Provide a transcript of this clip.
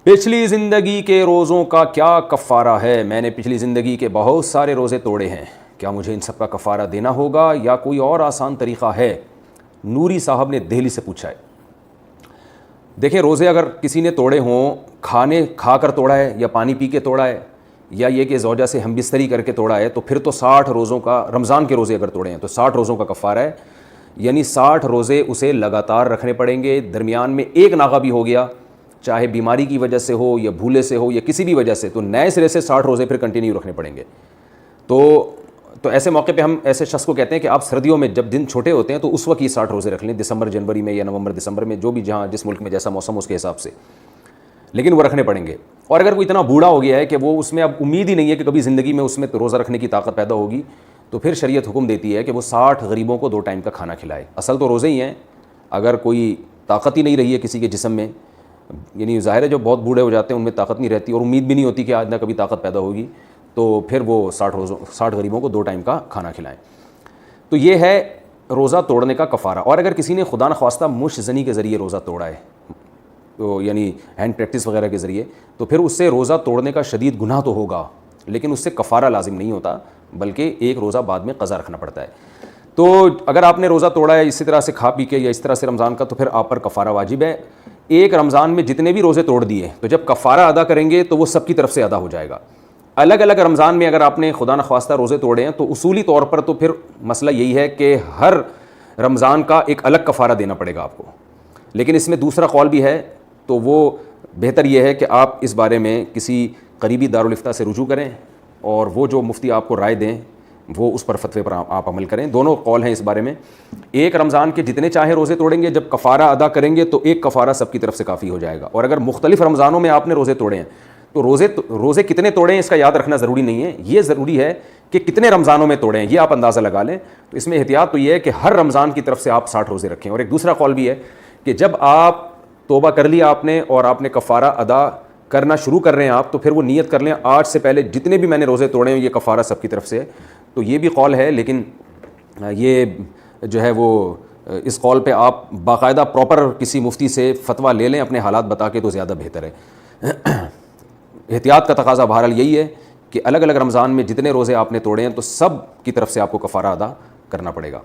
پچھلی زندگی کے روزوں کا کیا کفارہ ہے؟ میں نے پچھلی زندگی کے بہت سارے روزے توڑے ہیں، کیا مجھے ان سب کا کفارہ دینا ہوگا یا کوئی اور آسان طریقہ ہے؟ نوری صاحب نے دہلی سے پوچھا ہے۔ دیکھیں، روزے اگر کسی نے توڑے ہوں، کھانے کھا کر توڑا ہے یا پانی پی کے توڑا ہے یا یہ کہ زوجہ سے ہم بستری کر کے توڑا ہے، تو پھر تو 60 روزوں کا، رمضان کے روزے اگر توڑے ہیں تو 60 روزوں کا کفارہ ہے، یعنی 60 روزے اسے لگاتار رکھنے پڑیں گے۔ درمیان میں ایک ناغہ بھی ہو گیا، چاہے بیماری کی وجہ سے ہو یا بھولے سے ہو یا کسی بھی وجہ سے، تو نئے سرے سے 60 روزے پھر کنٹینیو رکھنے پڑیں گے۔ تو ایسے موقع پہ ہم ایسے شخص کو کہتے ہیں کہ آپ سردیوں میں جب دن چھوٹے ہوتے ہیں تو اس وقت یہ 60 روزے رکھ لیں، دسمبر جنوری میں یا نومبر دسمبر میں، جو بھی جہاں جس ملک میں جیسا موسم اس کے حساب سے، لیکن وہ رکھنے پڑیں گے۔ اور اگر کوئی اتنا بوڑھا ہو گیا ہے کہ وہ اس میں اب امید ہی نہیں ہے کہ کبھی زندگی میں اس میں روزہ رکھنے کی طاقت پیدا ہوگی، تو پھر شریعت حکم دیتی ہے کہ وہ 60 غریبوں کو 2 ٹائم کا کھانا کھلائے۔ اصل تو روزے ہی ہیں، اگر کوئی طاقت ہی نہیں رہی ہے کسی کے جسم میں، یعنی ظاہر ہے جو بہت بوڑھے ہو جاتے ہیں ان میں طاقت نہیں رہتی اور امید بھی نہیں ہوتی کہ آج نہ کبھی طاقت پیدا ہوگی، تو پھر وہ 60 غریبوں کو 2 ٹائم کا کھانا کھلائیں۔ تو یہ ہے روزہ توڑنے کا کفارہ۔ اور اگر کسی نے خدا نخواستہ مش زنی کے ذریعے روزہ توڑا ہے، تو یعنی ہینڈ پریکٹس وغیرہ کے ذریعے، تو پھر اس سے روزہ توڑنے کا شدید گناہ تو ہوگا، لیکن اس سے کفارہ لازم نہیں ہوتا، بلکہ ایک روزہ بعد میں قضا رکھنا پڑتا ہے۔ تو اگر آپ نے روزہ توڑا ہے اسی طرح سے کھا پی کے یا اس طرح سے رمضان کا، تو پھر آپ پر کفارہ واجب ہے۔ ایک رمضان میں جتنے بھی روزے توڑ دیے تو جب کفارہ ادا کریں گے تو وہ سب کی طرف سے ادا ہو جائے گا۔ الگ الگ رمضان میں اگر آپ نے خدا نخواستہ روزے توڑے ہیں تو اصولی طور پر تو پھر مسئلہ یہی ہے کہ ہر رمضان کا ایک الگ کفارہ دینا پڑے گا آپ کو، لیکن اس میں دوسرا قول بھی ہے، تو وہ بہتر یہ ہے کہ آپ اس بارے میں کسی قریبی دارالافتاء سے رجوع کریں اور وہ جو مفتی آپ کو رائے دیں وہ اس پر فتوے پر آپ عمل کریں۔ دونوں قول ہیں اس بارے میں۔ ایک رمضان کے جتنے چاہے روزے توڑیں گے، جب کفارہ ادا کریں گے تو ایک کفارہ سب کی طرف سے کافی ہو جائے گا۔ اور اگر مختلف رمضانوں میں آپ نے روزے توڑے ہیں تو روزے کتنے توڑے ہیں اس کا یاد رکھنا ضروری نہیں ہے، یہ ضروری ہے کہ کتنے رمضانوں میں توڑے ہیں، یہ آپ اندازہ لگا لیں۔ تو اس میں احتیاط تو یہ ہے کہ ہر رمضان کی طرف سے آپ 60 روزے رکھیں۔ اور ایک دوسرا قول بھی ہے کہ جب آپ توبہ کر لیا آپ نے اور آپ نے کفارہ ادا کرنا شروع کر رہے ہیں آپ، تو پھر وہ نیت کر لیں آج سے پہلے جتنے بھی میں نے روزے توڑے ہیں یہ کفارہ سب کی طرف سے ہے۔ تو یہ بھی قول ہے، لیکن یہ جو ہے وہ اس قول پہ آپ باقاعدہ پراپر کسی مفتی سے فتویٰ لے لیں اپنے حالات بتا کے، تو زیادہ بہتر ہے۔ احتیاط کا تقاضا بہرحال یہی ہے کہ الگ الگ رمضان میں جتنے روزے آپ نے توڑے ہیں تو سب کی طرف سے آپ کو کفارہ ادا کرنا پڑے گا۔